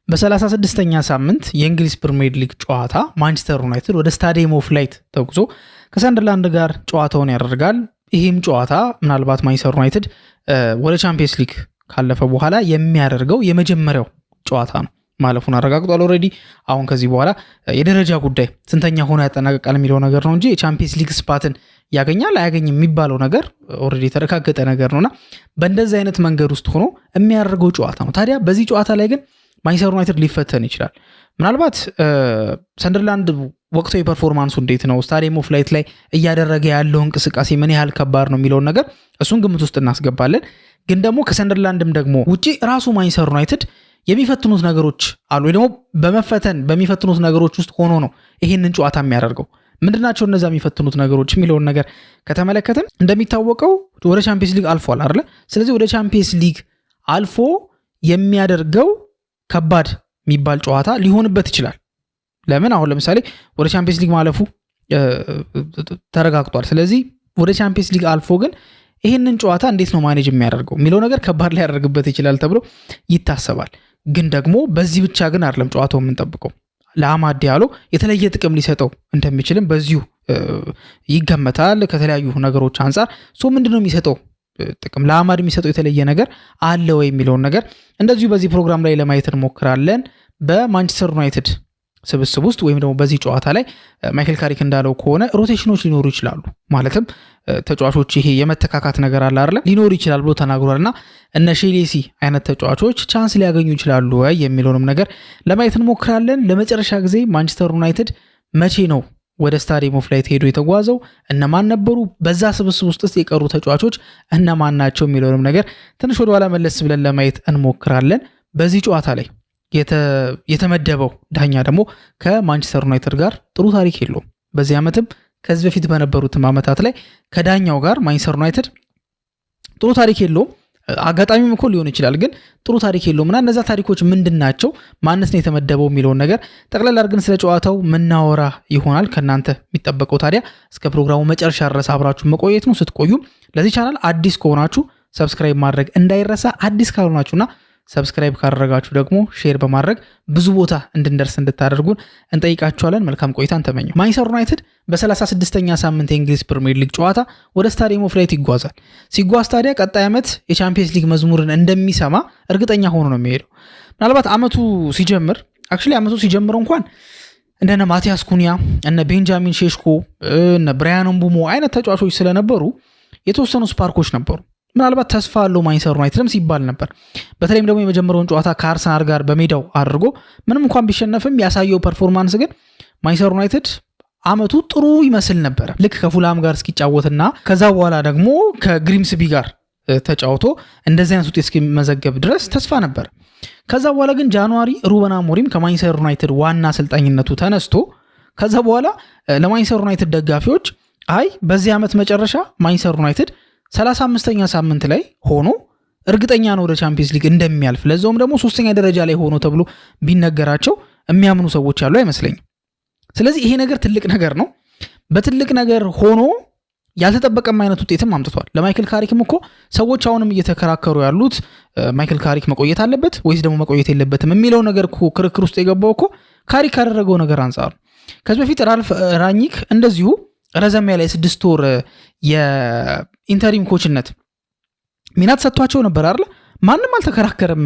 በ36ኛ ሳምንት የእንግሊዝ ፕሪሚየር ሊግ ጨዋታ ማንቸስተር ዩናይትድ ወደ ስታዲየም ኦፍ ላይት ተጉዞ ከሰንደርላንድ ጋር ጨዋታውን ያደርጋል። ይህም ጨዋታ ምናልባት ማንቸስተር ዩናይትድ ወደ ቻምፒየንስ ሊግ ካለፈ በኋላ የሚያደርገው የመጀመሪያው ጨዋታ ነው። ማለፉን አረጋግጧል ኦልሬዲ። አሁን ከዚህ በኋላ የደረጃ ጉዳይ ስንተኛ ሆኖ ያጠናቀቃል የሚለው ነገር ነው እንጂ የቻምፒየንስ ሊግ ስፓትን ያገኛል አያገኝም የሚባለው ነገር ኦልሬዲ የተረጋገጠ ነገር ነውና በእንደዚህ አይነት መንገድ ውስጥ ሆኖ የሚያደርገው ጨዋታ ነው። ታዲያ በዚህ ጨዋታ ላይ ግን ማንቸስተር ዩናይትድ ሊፈተን ይችላል። ምናልባት ሰንደርላንድ ወቅታዊ ፐርፎርማንሱ እንዴት ነው፣ ስታዲየም ኦፍ ላይት ላይ እያደረገ ያለው እንቅስቃሴ ምን ያህል ከባድ ነው የሚለውን ነገር እሱን ግምት ውስጥ እናስገባለን። ግን ደግሞ ከሰንደርላንድም ደግሞ ውጪ ራሱ ማንቸስተር ዩናይትድ የሚፈትኑት ነገሮች አሉ ወይ ደግሞ በመፈተን በሚፈትኑት ነገሮች ውስጥ ሆኖ ነው ይህንን ጨዋታ የሚያደርገው። ምንድናቸው እነዛ የሚፈትኑት ነገሮች የሚለውን ነገር ከተመለከትን እንደሚታወቀው ወደ ቻምፒየንስ ሊግ አልፏል አይደል? ስለዚህ ወደ ቻምፒየንስ ሊግ አልፎ የሚያደርገው ከባድ የሚባል ጨዋታ ሊሆንበት ይችላል። ለምን? አሁን ለምሳሌ ወደ ቻምፒየንስ ሊግ ማለፉ ተረጋግጧል። ስለዚህ ወደ ቻምፒየንስ ሊግ አልፎ ግን ይህንን ጨዋታ እንዴት ነው ማኔጅ የሚያደርገው የሚለው ነገር ከባድ ሊያደርግበት ይችላል ተብሎ ይታሰባል። ግን ደግሞ በዚህ ብቻ ግን አይደለም ጨዋታው የምንጠብቀው። ለአማድ ዲያሎ የተለየ ጥቅም ሊሰጠው እንደሚችልም በዚሁ ይገመታል ከተለያዩ ነገሮች አንጻር። ምንድነው የሚሰጠው ጥቅም፣ ለአማድ የሚሰጠው የተለየ ነገር አለ ወይ የሚለውን ነገር እንደዚሁ በዚህ ፕሮግራም ላይ ለማየት እንሞክራለን። በማንቸስተር ዩናይትድ ስብስብ ውስጥ ወይም ደግሞ በዚህ ጨዋታ ላይ ማይክል ካሪክ እንዳለው ከሆነ ሮቴሽኖች ሊኖሩ ይችላሉ። ማለትም ተጫዋቾች ይሄ የመተካካት ነገር አለ አይደል ሊኖር ይችላል ብሎ ተናግሯልና እነ ሼሌሲ አይነት ተጫዋቾች ቻንስ ሊያገኙ ይችላሉ ወይ የሚለውንም ነገር ለማየት እንሞክራለን። ለመጨረሻ ጊዜ ማንቸስተር ዩናይትድ መቼ ነው ወደ ስታዲየም ኦፍ ላይት ሄዶ የተጓዘው? እነማን ነበሩ? በዛ ስብስብ ውስጥ የቀሩ ተጫዋቾች እነማን ናቸው የሚለውንም ነገር ትንሽ ወደ ኋላ መለስ ብለን ለማየት እንሞክራለን። በዚህ ጨዋታ ላይ የተመደበው ዳኛ ደግሞ ከማንቸስተር ዩናይትድ ጋር ጥሩ ታሪክ የለውም። በዚህ ዓመትም ከዚህ በፊት በነበሩትም ዓመታት ላይ ከዳኛው ጋር ማንቸስተር ዩናይትድ ጥሩ ታሪክ የለውም። አጋጣሚም እኮ ሊሆን ይችላል፣ ግን ጥሩ ታሪክ የለውም እና እነዛ ታሪኮች ምንድን ናቸው፣ ማንስ ነው የተመደበው የሚለውን ነገር ጠቅላላ አድርገን ስለ ጨዋታው ምናወራ ይሆናል። ከእናንተ የሚጠበቀው ታዲያ እስከ ፕሮግራሙ መጨረሻ ድረስ አብራችሁ መቆየት ነው። ስትቆዩም ለዚህ ቻናል አዲስ ከሆናችሁ ሰብስክራይብ ማድረግ እንዳይረሳ፣ አዲስ ካልሆናችሁና ሰብስክራይብ ካደረጋችሁ ደግሞ ሼር በማድረግ ብዙ ቦታ እንድንደርስ እንድታደርጉን እንጠይቃችኋለን። መልካም ቆይታን ተመኘው። ማንቸስተር ዩናይትድ በ36ኛ ሳምንት የእንግሊዝ ፕሪሚየር ሊግ ጨዋታ ወደ ስታዲየም ኦፍ ላይት ይጓዛል። ሲጓዝ ታዲያ ቀጣይ ዓመት የቻምፒየንስ ሊግ መዝሙርን እንደሚሰማ እርግጠኛ ሆኖ ነው የሚሄደው። ምናልባት ዓመቱ ሲጀምር እንኳን እንደነ ማቲያስ ኩኒያ፣ እነ ቤንጃሚን ሼሽኮ፣ እነ ብራያን ምቡሞ አይነት ተጫዋቾች ስለነበሩ የተወሰኑ ስፓርኮች ነበሩ። ምናልባት ተስፋ አለው ማንቸስተር ዩናይትድም ሲባል ነበር። በተለይም ደግሞ የመጀመሪያውን ጨዋታ ከአርሰናል ጋር በሜዳው አድርጎ ምንም እንኳን ቢሸነፍም ያሳየው ፐርፎርማንስ ግን ማንቸስተር ዩናይትድ አመቱ ጥሩ ይመስል ነበር። ልክ ከፉላም ጋር እስኪጫወትና ከዛ በኋላ ደግሞ ከግሪምስቢ ጋር ተጫውቶ እንደዚህ አይነት ውጤት እስኪመዘገብ ድረስ ተስፋ ነበር። ከዛ በኋላ ግን ጃንዋሪ ሩበን አሞሪም ከማንቸስተር ዩናይትድ ዋና አሰልጣኝነቱ ተነስቶ ከዛ በኋላ ለማንቸስተር ዩናይትድ ደጋፊዎች አይ በዚህ ዓመት መጨረሻ ማንቸስተር ዩናይትድ 35ኛ ሳምንት ላይ ሆኖ እርግጠኛ ነው ወደ ቻምፒየንስ ሊግ እንደሚያልፍ፣ ለዛውም ደግሞ 3ኛ ደረጃ ላይ ሆኖ ተብሎ ቢነገራቸው የሚያምኑ ሰዎች ያሉ አይመስለኝም። ስለዚህ ይሄ ነገር ትልቅ ነገር ነው። በትልቅ ነገር ሆኖ ያልተጠበቀም አይነት ውጤትም አምጥቷል። ለማይክል ካሪክም እኮ ሰዎች አሁንም እየተከራከሩ ያሉት ማይክል ካሪክ መቆየት አለበት ወይስ ደግሞ መቆየት የለበትም የሚለው ነገር እኮ ክርክር ውስጥ የገባው እኮ ካሪክ ያደረገው ነገር አንጻር። ከዚህ በፊት ራልፍ ራኒክ እንደዚሁ ረዘም ያለ 6 ወር የኢንተሪም ኮችነት ሚና ተሰጥቷቸው ነበር አይደል? ማንም አልተከራከረም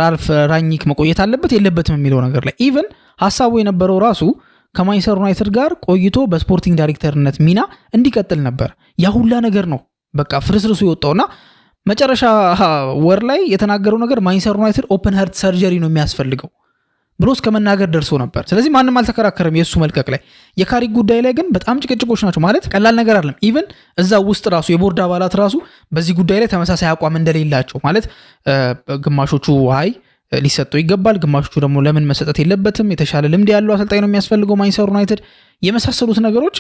ራልፍ ራኒክ መቆየት አለበት የለበትም የሚለው ነገር ላይ። ኢቨን ሐሳቡ የነበረው ራሱ ከማንቸስተር ዩናይትድ ጋር ቆይቶ በስፖርቲንግ ዳይሬክተርነት ሚና እንዲቀጥል ነበር። ያ ሁላ ነገር ነው በቃ ፍርስርሱ የወጣውና መጨረሻ ወር ላይ የተናገረው ነገር ማንቸስተር ዩናይትድ ኦፕን ሃርት ሰርጀሪ ነው የሚያስፈልገው ብሎ እስከ መናገር ደርሶ ነበር። ስለዚህ ማንም አልተከራከረም የሱ መልቀቅ ላይ። የካሪክ ጉዳይ ላይ ግን በጣም ጭቅጭቆች ናቸው። ማለት ቀላል ነገር አይደለም። ኢቭን እዛ ውስጥ ራሱ የቦርድ አባላት ራሱ በዚህ ጉዳይ ላይ ተመሳሳይ አቋም እንደሌላቸው ማለት ግማሾቹ አይ ሊሰጠው ይገባል፣ ግማሾቹ ደግሞ ለምን መሰጠት የለበትም፣ የተሻለ ልምድ ያለው አሰልጣኝ ነው የሚያስፈልገው ማንቸስተር ዩናይትድ፣ የመሳሰሉት ነገሮች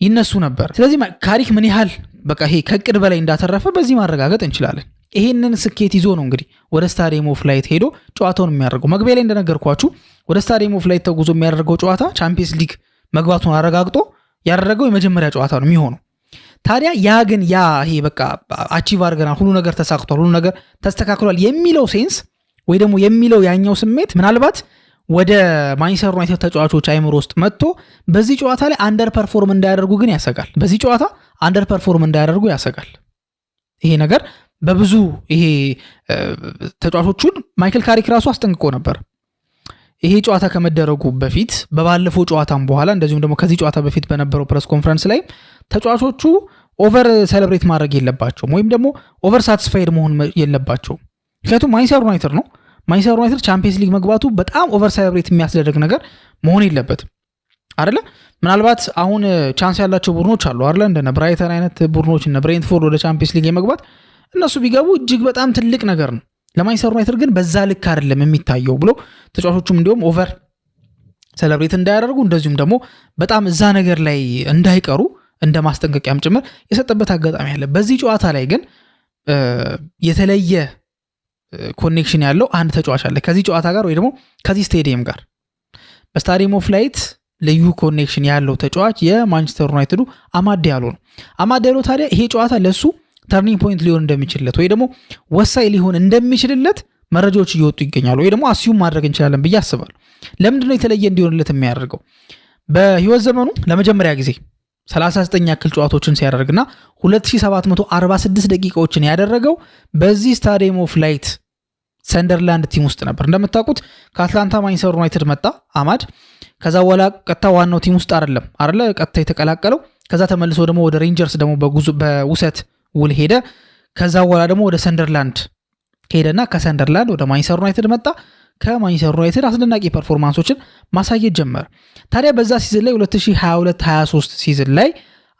ይነሱ ነበር። ስለዚህ ካሪክ ምን ያህል በቃ ይሄ ከቅድ በላይ እንዳተረፈ በዚህ ማረጋገጥ እንችላለን። ይሄንን ስኬት ይዞ ነው እንግዲህ ወደ ስታዲየም ኦፍ ላይት ሄዶ ጨዋታውን የሚያደርገው። መግቢያ ላይ እንደነገርኳችሁ ወደ ስታዲየም ኦፍ ላይት ተጉዞ የሚያደርገው ጨዋታ ቻምፒየንስ ሊግ መግባቱን አረጋግጦ ያደረገው የመጀመሪያ ጨዋታ ነው የሚሆነው። ታዲያ ይሄ በቃ አቺቭ አድርገናል፣ ሁሉ ነገር ተሳክቷል፣ ሁሉ ነገር ተስተካክሏል የሚለው ሴንስ ወይ ደግሞ የሚለው ያኛው ስሜት ምናልባት ወደ ማንቸስተር ዩናይትድ ተጫዋቾች አይምሮ ውስጥ መጥቶ በዚህ ጨዋታ ላይ አንደር ፐርፎርም እንዳያደርጉ ግን ያሰጋል። በዚህ ጨዋታ አንደር ፐርፎርም እንዳያደርጉ ያሰጋል። ይሄ ነገር በብዙ ይሄ ተጫዋቾቹን ማይክል ካሪክ ራሱ አስጠንቅቆ ነበር። ይሄ ጨዋታ ከመደረጉ በፊት በባለፈው ጨዋታም በኋላ እንደዚሁም ደግሞ ከዚህ ጨዋታ በፊት በነበረው ፕሬስ ኮንፈረንስ ላይ ተጫዋቾቹ ኦቨር ሴሌብሬት ማድረግ የለባቸውም ወይም ደግሞ ኦቨር ሳቲስፋይድ መሆን የለባቸውም። ምክንያቱም ማንቸስተር ዩናይትድ ነው። ማንቸስተር ዩናይትድ ቻምፒየንስ ሊግ መግባቱ በጣም ኦቨር ሴሌብሬት የሚያስደርግ ነገር መሆን የለበትም አይደለ? ምናልባት አሁን ቻንስ ያላቸው ቡድኖች አሉ አይደለ? እንደነ ብራይተን አይነት ቡድኖች እነ ብሬንትፎርድ ወደ ቻምፒየንስ ሊግ የመግባት እነሱ ቢገቡ እጅግ በጣም ትልቅ ነገር ነው። ለማንቸስተር ዩናይትድ ግን በዛ ልክ አይደለም የሚታየው ብሎ ተጫዋቾቹም እንዲሁም ኦቨር ሴሌብሬት እንዳያደርጉ እንደዚሁም ደግሞ በጣም እዛ ነገር ላይ እንዳይቀሩ እንደ ማስጠንቀቂያም ጭምር የሰጠበት አጋጣሚ አለ። በዚህ ጨዋታ ላይ ግን የተለየ ኮኔክሽን ያለው አንድ ተጫዋች አለ ከዚህ ጨዋታ ጋር ወይ ደግሞ ከዚህ ስቴዲየም ጋር። በስታዲየም ኦፍ ላይት ልዩ ኮኔክሽን ያለው ተጫዋች የማንቸስተር ዩናይትዱ አማድ ዲያሎ ነው። አማድ ዲያሎ ታዲያ ይሄ ጨዋታ ለሱ ተርኒንግ ፖይንት ሊሆን እንደሚችልለት ወይ ደግሞ ወሳኝ ሊሆን እንደሚችልለት መረጃዎች እየወጡ ይገኛሉ፣ ወይ ደግሞ አስዩም ማድረግ እንችላለን ብዬ አስባለሁ። ለምንድነው የተለየ እንዲሆንለት የሚያደርገው? በህይወት ዘመኑ ለመጀመሪያ ጊዜ 39 ያክል ጨዋታዎችን ሲያደርግና 2746 ደቂቃዎችን ያደረገው በዚህ ስታዲየም ኦፍ ላይት ሰንደርላንድ ቲም ውስጥ ነበር። እንደምታውቁት ከአትላንታ ማንቸስተር ዩናይትድ መጣ አማድ። ከዛ በኋላ ቀጥታ ዋናው ቲም ውስጥ አይደለም ቀጥታ የተቀላቀለው። ከዛ ተመልሶ ደግሞ ወደ ሬንጀርስ ደግሞ በውሰት ውል ሄደ። ከዛ በኋላ ደግሞ ወደ ሰንደርላንድ ሄደና ከሰንደርላንድ ወደ ማንቸስተር ዩናይትድ መጣ። ከማንቸስተር ዩናይትድ አስደናቂ ፐርፎርማንሶችን ማሳየት ጀመረ። ታዲያ በዛ ሲዝን ላይ 2022-23 ሲዝን ላይ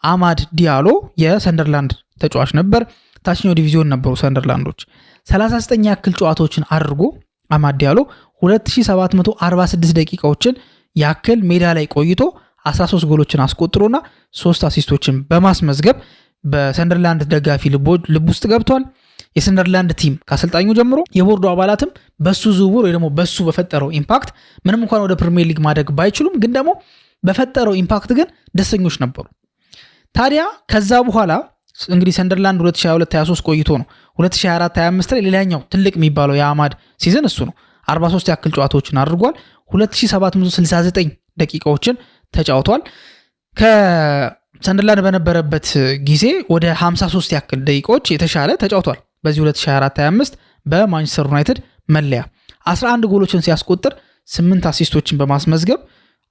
አማድ ዲያሎ የሰንደርላንድ ተጫዋች ነበር። ታችኛው ዲቪዚዮን ነበሩ ሰንደርላንዶች። 39 ያክል ጨዋታዎችን አድርጎ አማድ ዲያሎ 2746 ደቂቃዎችን ያክል ሜዳ ላይ ቆይቶ 13 ጎሎችን አስቆጥሮና 3 አሲስቶችን በማስመዝገብ በሰንደርላንድ ደጋፊ ልብ ውስጥ ገብቷል። የሰንደርላንድ ቲም ከአሰልጣኙ ጀምሮ የቦርዱ አባላትም በሱ ዝውውር ወይ ደግሞ በሱ በፈጠረው ኢምፓክት ምንም እንኳን ወደ ፕሪሚየር ሊግ ማደግ ባይችሉም ግን ደግሞ በፈጠረው ኢምፓክት ግን ደስተኞች ነበሩ። ታዲያ ከዛ በኋላ እንግዲህ ሰንደርላንድ 2022-23 ቆይቶ ነው 2024-25 ላይ ሌላኛው ትልቅ የሚባለው የአማድ ሲዝን እሱ ነው። 43 ያክል ጨዋታዎችን አድርጓል። 2769 ደቂቃዎችን ተጫውቷል። ከሰንደርላንድ በነበረበት ጊዜ ወደ 53 ያክል ደቂቃዎች የተሻለ ተጫውቷል። በዚህ 2024-25 በማንቸስተር ዩናይትድ መለያ 11 ጎሎችን ሲያስቆጥር 8 አሲስቶችን በማስመዝገብ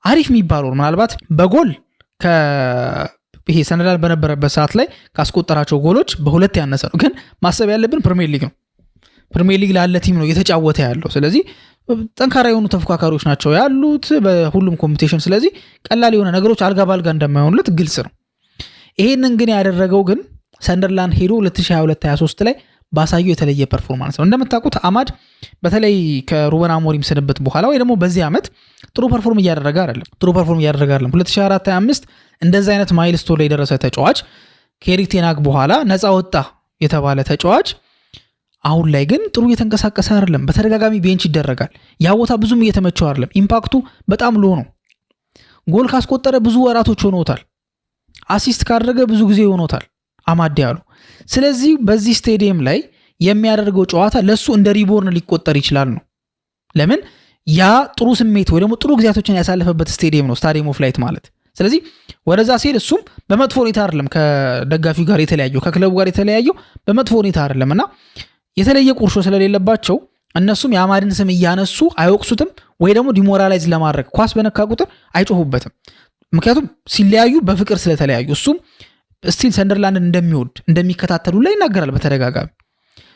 አሪፍ የሚባለው ምናልባት በጎል ይሄ ሰንደርላንድ በነበረበት ሰዓት ላይ ካስቆጠራቸው ጎሎች በሁለት ያነሰ ነው። ግን ማሰብ ያለብን ፕሪሚየር ሊግ ነው። ፕሪሚየር ሊግ ላለ ቲም ነው እየተጫወተ ያለው። ስለዚህ ጠንካራ የሆኑ ተፎካካሪዎች ናቸው ያሉት በሁሉም ኮምፒቲሽን። ስለዚህ ቀላል የሆነ ነገሮች አልጋ ባልጋ እንደማይሆኑለት ግልጽ ነው። ይሄንን ግን ያደረገው ግን ሰንደርላንድ ሄዶ 2022-23 ላይ ባሳየው የተለየ ፐርፎርማንስ ነው። እንደምታውቁት አማድ በተለይ ከሩበን አሞሪም ስንብት በኋላ ወይ ደግሞ በዚህ ዓመት ጥሩ ፐርፎርም እያደረገ አይደለም። 2024-25 እንደዚህ አይነት ማይልስቶን ላይ የደረሰ ተጫዋች ከኤሪክ ቴን ሃግ በኋላ ነፃ ወጣ የተባለ ተጫዋች አሁን ላይ ግን ጥሩ እየተንቀሳቀሰ አይደለም። በተደጋጋሚ ቤንች ይደረጋል። ያ ቦታ ብዙም እየተመቸው አይደለም። ኢምፓክቱ በጣም ሎ ነው። ጎል ካስቆጠረ ብዙ ወራቶች ሆኖታል። አሲስት ካደረገ ብዙ ጊዜ ሆኖታል አማድ ዲያሎ። ስለዚህ በዚህ ስቴዲየም ላይ የሚያደርገው ጨዋታ ለሱ እንደ ሪቦርን ሊቆጠር ይችላል ነው። ለምን ያ ጥሩ ስሜት ወይ ደግሞ ጥሩ ጊዜያቶችን ያሳለፈበት ስቴዲየም ነው ስታዲየም ኦፍ ላይት ማለት። ስለዚህ ወደዛ ሲሄድ እሱም በመጥፎ ሁኔታ አይደለም ከደጋፊው ጋር የተለያየው ከክለቡ ጋር የተለያየው በመጥፎ ሁኔታ አይደለም እና የተለየ ቁርሾ ስለሌለባቸው እነሱም የአማድን ስም እያነሱ አይወቅሱትም ወይ ደግሞ ዲሞራላይዝ ለማድረግ ኳስ በነካ ቁጥር አይጮሁበትም። ምክንያቱም ሲለያዩ በፍቅር ስለተለያዩ እሱም ስቲል ሰንደርላንድን እንደሚወድ እንደሚከታተሉ ላይ ይናገራል በተደጋጋሚ።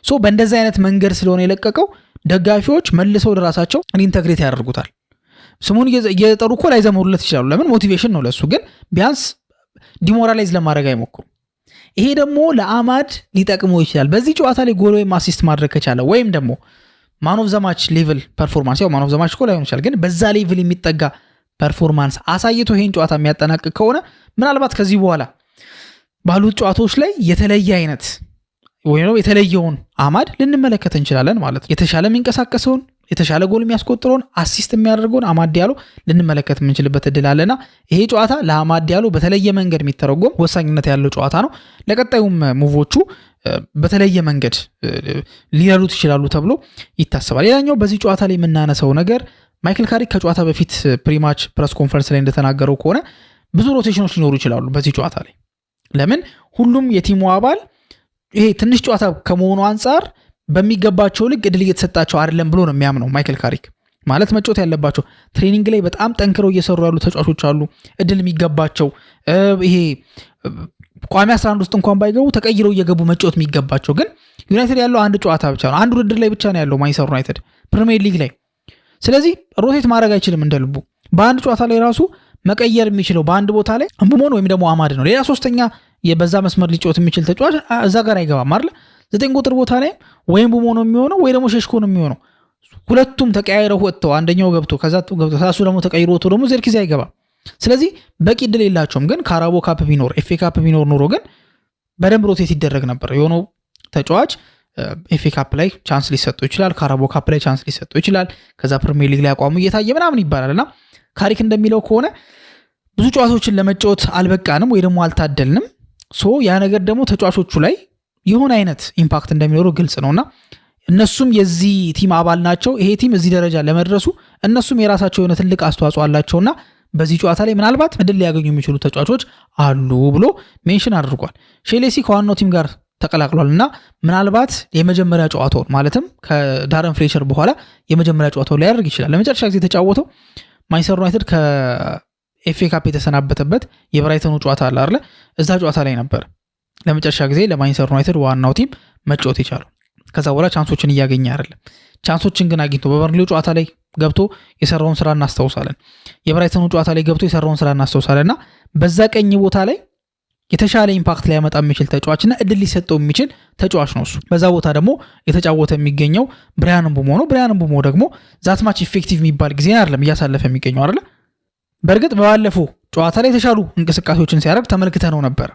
ሶ በእንደዚህ አይነት መንገድ ስለሆነ የለቀቀው ደጋፊዎች መልሰው ለራሳቸው ኢንተግሬት ያደርጉታል። ስሙን እየጠሩ እኮ ላይዘምሩለት ይችላሉ። ለምን ሞቲቬሽን ነው ለሱ። ግን ቢያንስ ዲሞራላይዝ ለማድረግ አይሞክሩም። ይሄ ደግሞ ለአማድ ሊጠቅመው ይችላል። በዚህ ጨዋታ ላይ ጎል ወይም አሲስት ማድረግ ከቻለ ወይም ደግሞ ማን ኦፍ ዘ ማች ሌቭል ፐርፎርማንስ፣ ያው ማን ኦፍ ዘ ማች እኮ ላይሆን ይችላል፣ ግን በዛ ሌቭል የሚጠጋ ፐርፎርማንስ አሳይቶ ይሄን ጨዋታ የሚያጠናቅቅ ከሆነ ምናልባት ከዚህ በኋላ ባሉት ጨዋታዎች ላይ የተለየ አይነት ወይ ነው የተለየውን አማድ ልንመለከት እንችላለን ማለት ነው። የተሻለ የሚንቀሳቀሰውን የተሻለ ጎል የሚያስቆጥረውን አሲስት የሚያደርገውን አማድ ዲያሎ ልንመለከት የምንችልበት እድል አለና ይሄ ጨዋታ ለአማድ ዲያሎ በተለየ መንገድ የሚተረጎም ወሳኝነት ያለው ጨዋታ ነው። ለቀጣዩም ሙቮቹ በተለየ መንገድ ሊረዱት ይችላሉ ተብሎ ይታሰባል። ሌላኛው በዚህ ጨዋታ ላይ የምናነሳው ነገር ማይክል ካሪክ ከጨዋታ በፊት ፕሪማች ፕሬስ ኮንፈረንስ ላይ እንደተናገረው ከሆነ ብዙ ሮቴሽኖች ሊኖሩ ይችላሉ በዚህ ጨዋታ ላይ። ለምን ሁሉም የቲሙ አባል ይሄ ትንሽ ጨዋታ ከመሆኑ አንጻር በሚገባቸው ልክ እድል እየተሰጣቸው አይደለም ብሎ ነው የሚያምነው ማይክል ካሪክ። ማለት መጫወት ያለባቸው ትሬኒንግ ላይ በጣም ጠንክረው እየሰሩ ያሉ ተጫዋቾች አሉ፣ እድል የሚገባቸው ይሄ ቋሚ 11 ውስጥ እንኳን ባይገቡ ተቀይረው እየገቡ መጫወት የሚገባቸው። ግን ዩናይትድ ያለው አንድ ጨዋታ ብቻ ነው፣ አንድ ውድድር ላይ ብቻ ነው ያለው ማንቸስተር ዩናይትድ ፕሪሚየር ሊግ ላይ። ስለዚህ ሮቴት ማድረግ አይችልም እንደልቡ። በአንድ ጨዋታ ላይ ራሱ መቀየር የሚችለው በአንድ ቦታ ላይ እምቡሞን ወይም ደግሞ አማድ ነው። ሌላ ሶስተኛ የበዛ መስመር ሊጫወት የሚችል ተጫዋች እዛ ጋር አይገባም አይደል? 9 ቁጥር ቦታ ላይ ወይም እምቡሞ ነው የሚሆነው ወይ ደግሞ ሸሽኮ ነው የሚሆነው። ሁለቱም ተቀያይረው ወጥተው አንደኛው ገብቶ ከዛ ደግሞ ተቀይሮ ወጥቶ ደግሞ ዘርክዚ አይገባም። ስለዚህ በቂ እድል የላቸውም። ግን ካራቦ ካፕ ቢኖር ኤፍኤ ካፕ ቢኖር ኖሮ ግን በደንብ ሮቴት ይደረግ ነበር። የሆነው ተጫዋች ኤፍኤ ካፕ ላይ ቻንስ ሊሰጠው ይችላል፣ ካራቦ ካፕ ላይ ቻንስ ሊሰጠው ይችላል። ከዛ ፕሪሚየር ሊግ ላይ አቋሙ እየታየ ምናምን ይባላልና ካሪክ እንደሚለው ከሆነ ብዙ ጨዋታዎችን ለመጫወት አልበቃንም ወይ ደግሞ አልታደልንም። ያ ነገር ደግሞ ተጫዋቾቹ ላይ የሆነ አይነት ኢምፓክት እንደሚኖረው ግልጽ ነውና እነሱም የዚህ ቲም አባል ናቸው። ይሄ ቲም እዚህ ደረጃ ለመድረሱ እነሱም የራሳቸው የሆነ ትልቅ አስተዋጽኦ አላቸውና በዚህ ጨዋታ ላይ ምናልባት እድል ሊያገኙ የሚችሉ ተጫዋቾች አሉ ብሎ ሜንሽን አድርጓል። ሼሌሲ ከዋናው ቲም ጋር ተቀላቅሏልና ምናልባት የመጀመሪያ ጨዋታውን ማለትም ከዳረን ፍሌቸር በኋላ የመጀመሪያ ጨዋታው ላይ ያደርግ ይችላል። ለመጨረሻ ጊዜ የተጫወተው ማንቸስተር ዩናይትድ ከኤፍኤ ካፕ የተሰናበተበት የብራይተኑ ጨዋታ አለ አይደል? እዛ ጨዋታ ላይ ነበር ለመጨረሻ ጊዜ ለማንቸስተር ዩናይትድ ዋናው ቲም መጫወት የቻለው። ከዛ በኋላ ቻንሶችን እያገኘ አይደለም። ቻንሶችን ግን አግኝቶ በበርንሌው ጨዋታ ላይ ገብቶ የሰራውን ስራ እናስታውሳለን። የብራይተኑ ጨዋታ ላይ ገብቶ የሰራውን ስራ እናስታውሳለንና በዛ ቀኝ ቦታ ላይ የተሻለ ኢምፓክት ላይ ያመጣ የሚችል ተጫዋችና እድል ሊሰጠው የሚችል ተጫዋች ነው እሱ። በዛ ቦታ ደግሞ የተጫወተ የሚገኘው ብራያን ምቡሞ ነው። ብራያን ምቡሞ ደግሞ ዛትማች ኢፌክቲቭ የሚባል ጊዜ አይደለም እያሳለፈ የሚገኘው አይደለ? በእርግጥ በባለፈው ጨዋታ ላይ የተሻሉ እንቅስቃሴዎችን ሲያደርግ ተመልክተ ነው ነበር።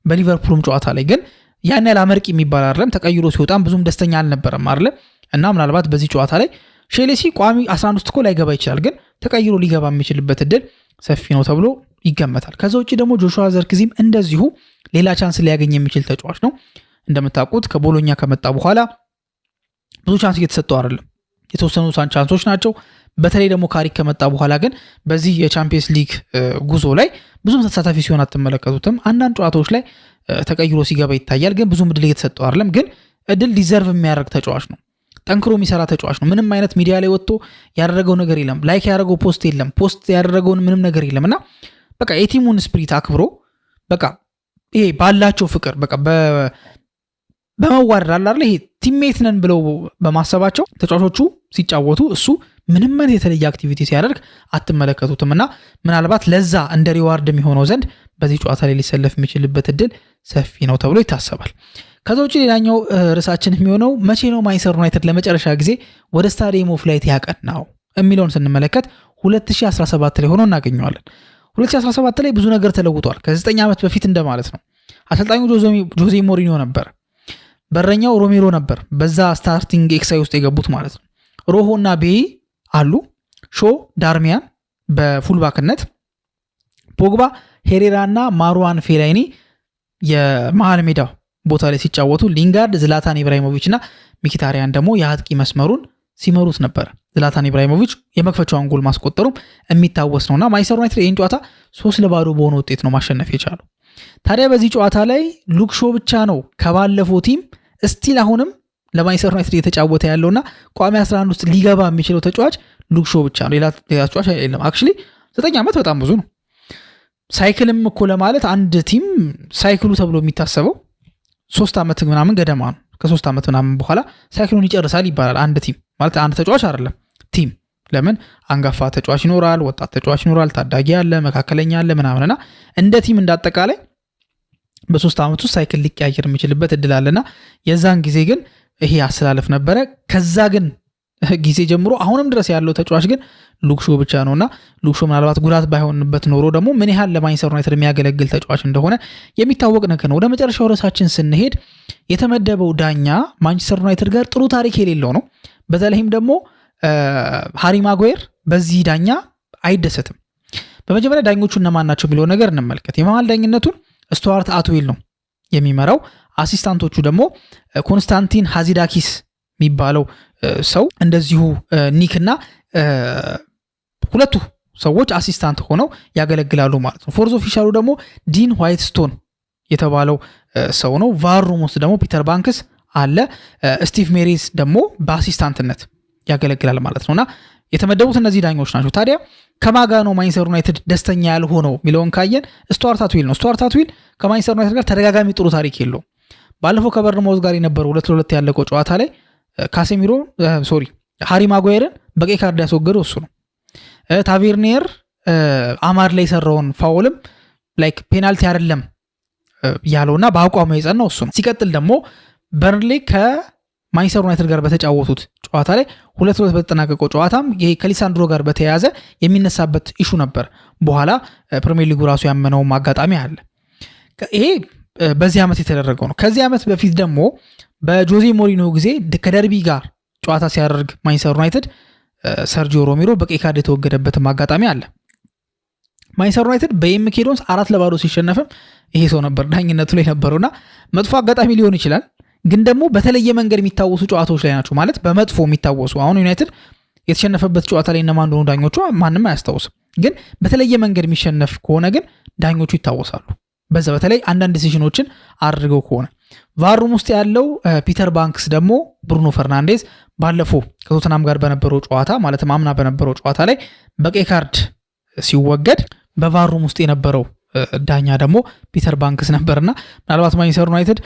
በሊቨርፑልም ጨዋታ ላይ ግን ያን ያህል አመርቂ የሚባል አይደለም። ተቀይሮ ሲወጣም ብዙም ደስተኛ አልነበረም አይደለ? እና ምናልባት በዚህ ጨዋታ ላይ ሼሌሲ ቋሚ 11 ውስጥ እኮ ላይገባ ይችላል፣ ግን ተቀይሮ ሊገባ የሚችልበት እድል ሰፊ ነው ተብሎ ይገመታል። ከዛ ውጭ ደግሞ ጆሹዋ ዘርክዚም እንደዚሁ ሌላ ቻንስ ሊያገኝ የሚችል ተጫዋች ነው። እንደምታውቁት ከቦሎኛ ከመጣ በኋላ ብዙ ቻንስ እየተሰጠው አይደለም፣ የተወሰኑ ቻንሶች ናቸው። በተለይ ደግሞ ካሪክ ከመጣ በኋላ ግን በዚህ የቻምፒየንስ ሊግ ጉዞ ላይ ብዙም ተሳታፊ ሲሆን አትመለከቱትም። አንዳንድ ጨዋታዎች ላይ ተቀይሮ ሲገባ ይታያል፣ ግን ብዙም እድል እየተሰጠው አይደለም። ግን እድል ዲዘርቭ የሚያደርግ ተጫዋች ነው። ጠንክሮ የሚሰራ ተጫዋች ነው። ምንም አይነት ሚዲያ ላይ ወጥቶ ያደረገው ነገር የለም። ላይክ ያደረገው ፖስት የለም። ፖስት ያደረገውን ምንም ነገር የለም እና በቃ የቲሙን ስፕሪት አክብሮ በቃ ይሄ ባላቸው ፍቅር በቃ በመዋደድ አላለ ይሄ ቲምሜት ነን ብለው በማሰባቸው ተጫዋቾቹ ሲጫወቱ እሱ ምንም አይነት የተለየ አክቲቪቲ ሲያደርግ አትመለከቱትም እና ምናልባት ለዛ እንደ ሪዋርድ የሚሆነው ዘንድ በዚህ ጨዋታ ላይ ሊሰለፍ የሚችልበት እድል ሰፊ ነው ተብሎ ይታሰባል። ከዛ ውጭ ሌላኛው ርዕሳችን የሚሆነው መቼ ነው ማንቸስተር ዩናይትድ ለመጨረሻ ጊዜ ወደ ስታዲየም ኦፍ ላይት ያቀናው የሚለውን ስንመለከት 2017 ላይ ሆኖ እናገኘዋለን። 2017 ላይ ብዙ ነገር ተለውጧል። ከ9 ዓመት በፊት እንደማለት ነው። አሰልጣኙ ጆዜ ሞሪኒዮ ነበር። በረኛው ሮሜሮ ነበር። በዛ ስታርቲንግ ኤክሳይ ውስጥ የገቡት ማለት ነው። ሮሆ እና ቤይ አሉ። ሾ ዳርሚያን በፉልባክነት፣ ፖግባ፣ ሄሬራ እና ማሩዋን ፌላይኒ የመሃል ሜዳ ቦታ ላይ ሲጫወቱ፣ ሊንጋርድ፣ ዝላታን ኢብራሂሞቪች እና ሚኪታሪያን ደግሞ የአጥቂ መስመሩን ሲመሩት ነበር። ዝላታን ኢብራሂሞቪች የመክፈቻውን ጎል ማስቆጠሩም የሚታወስ ነውና ማንቸስተር ዩናይትድ ይህን ጨዋታ 3-0 በሆነ ውጤት ነው ማሸነፍ የቻለው። ታዲያ በዚህ ጨዋታ ላይ ሉክ ሾ ብቻ ነው ከባለፈው ቲም ስቲል አሁንም ለማንቸስተር ዩናይትድ እየተጫወተ ያለውና ቋሚ 11 ውስጥ ሊገባ የሚችለው ተጫዋች ሉክ ሾ ብቻ ነው። ሌላ ተጫዋች የለም። አክቹሊ 9 ዓመት በጣም ብዙ ነው። ሳይክልም እኮ ለማለት አንድ ቲም ሳይክሉ ተብሎ የሚታሰበው 3 ዓመት ምናምን ገደማ ነው። ከ3 ዓመት ምናምን በኋላ ሳይክሉን ይጨርሳል ይባላል። አንድ ቲም ማለት አንድ ተጫዋች አይደለም ቲም። ለምን አንጋፋ ተጫዋች ይኖራል፣ ወጣት ተጫዋች ይኖራል፣ ታዳጊ አለ፣ መካከለኛ አለ ምናምንና እንደ ቲም እንዳጠቃላይ በ3 ዓመት ውስጥ ሳይክል ሊቀያየር የሚችልበት እድል አለና የዛን ጊዜ ግን ይሄ አስተላለፍ ነበረ። ከዛ ግን ጊዜ ጀምሮ አሁንም ድረስ ያለው ተጫዋች ግን ሉክ ሾ ብቻ ነውና ሉክ ሾ ምናልባት ጉዳት ባይሆንበት ኖሮ ደግሞ ምን ያህል ለማንቸስተር ዩናይትድ የሚያገለግል ተጫዋች እንደሆነ የሚታወቅ ነገር ነው። ወደ መጨረሻው ርዕሳችን ስንሄድ የተመደበው ዳኛ ማንቸስተር ዩናይትድ ጋር ጥሩ ታሪክ የሌለው ነው። በተለይም ደግሞ ሃሪ ማጓየር በዚህ ዳኛ አይደሰትም። በመጀመሪያ ዳኞቹ እነማን ናቸው የሚለው ነገር እንመልከት። የመሃል ዳኝነቱን ስቱዋርት አትዌል ነው የሚመራው። አሲስታንቶቹ ደግሞ ኮንስታንቲን ሃዚዳኪስ የሚባለው ሰው እንደዚሁ ኒክ እና ሁለቱ ሰዎች አሲስታንት ሆነው ያገለግላሉ ማለት ነው። ፎርዝ ኦፊሻሉ ደግሞ ዲን ዋይትስቶን የተባለው ሰው ነው። ቫሩም ውስጥ ደግሞ ፒተር ባንክስ አለ። ስቲቭ ሜሪስ ደግሞ በአሲስታንትነት ያገለግላል ማለት ነውና የተመደቡት እነዚህ ዳኞች ናቸው። ታዲያ ከማጋ ነው ማንቸስተር ዩናይትድ ደስተኛ ያልሆነው የሚለውን ካየን ስቱዋርት አትዊል ነው። ስቱዋርት አትዊል ከማንቸስተር ዩናይትድ ጋር ተደጋጋሚ ጥሩ ታሪክ የለውም። ባለፈው ከበርንማውዝ ጋር የነበረው 2-2 ያለቀው ጨዋታ ላይ ሃሪ ማጓየርን በቀይ ካርድ ያስወገደው እሱ ነው። ታቬርኒየር አማድ ላይ የሰራውን ፋውልም ላይክ ፔናልቲ አይደለም ያለውና በአቋሙ የጸናው እሱ ነው። ሲቀጥል ደግሞ በርንሌ ከማንቸስተር ዩናይትድ ጋር በተጫወቱት ጨዋታ ላይ 2-2 በተጠናቀቀው ጨዋታም ይሄ ከሊሳንድሮ ጋር በተያያዘ የሚነሳበት ኢሹ ነበር። በኋላ ፕሪሚየር ሊጉ ራሱ ያመነውም አጋጣሚ አለ። ይሄ በዚህ ዓመት የተደረገው ነው። ከዚህ ዓመት በፊት ደግሞ በጆዜ ሞሪኖ ጊዜ ከደርቢ ጋር ጨዋታ ሲያደርግ ማንቸስተር ዩናይትድ ሰርጂዮ ሮሜሮ በቀይ ካርድ የተወገደበትም አጋጣሚ አለ። ማንቸስተር ዩናይትድ በኤምኬ ዶንስ 4-0 ሲሸነፍም ይሄ ሰው ነበር ዳኝነቱ ላይ ነበረውና መጥፎ አጋጣሚ ሊሆን ይችላል፣ ግን ደግሞ በተለየ መንገድ የሚታወሱ ጨዋታዎች ላይ ናቸው። ማለት በመጥፎ የሚታወሱ አሁን ዩናይትድ የተሸነፈበት ጨዋታ ላይ እነማን እንደሆኑ ዳኞቹ ማንም አያስታውስም፣ ግን በተለየ መንገድ የሚሸነፍ ከሆነ ግን ዳኞቹ ይታወሳሉ። በዛ በተለይ አንዳንድ ዲሲዥኖችን አድርገው ከሆነ ቫሩም ውስጥ ያለው ፒተር ባንክስ ደግሞ ብሩኖ ፈርናንዴዝ ባለፈው ከቶተናም ጋር በነበረው ጨዋታ ማለትም አምና በነበረው ጨዋታ ላይ በቀይ ካርድ ሲወገድ በቫሩም ውስጥ የነበረው ዳኛ ደግሞ ፒተር ባንክስ ነበርና ምናልባት ማንቸስተር ዩናይትድ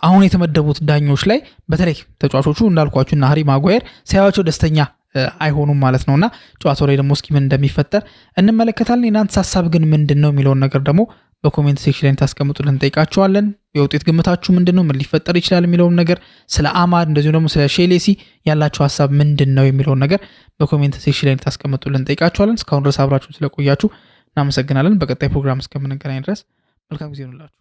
አሁን የተመደቡት ዳኞች ላይ በተለይ ተጫዋቾቹ እንዳልኳችሁና ሃሪ ማጓየር ሲያዩቸው ደስተኛ አይሆኑም ማለት ነውና ጨዋታው ላይ ደግሞ እስኪ ምን እንደሚፈጠር እንመለከታለን። እናንተ ሐሳብ ግን ምንድነው የሚለውን ነገር ደግሞ በኮሜንት ሴክሽን ላይ ታስቀምጡልን እንጠይቃችኋለን። የውጤት ግምታችሁ ምንድነው? ምን ሊፈጠር ይችላል የሚለውን ነገር ስለ አማድ እንደዚሁ ደግሞ ስለ ሼሌሲ ያላችሁ ሐሳብ ምንድነው የሚለውን ነገር በኮሜንት ሴክሽን ላይ ታስቀምጡልን እንጠይቃችኋለን። እስካሁን ድረስ አብራችሁን ስለቆያችሁ እናመሰግናለን። በቀጣይ ፕሮግራም እስከምንገናኝ ድረስ መልካም ጊዜ ይሁንላችሁ።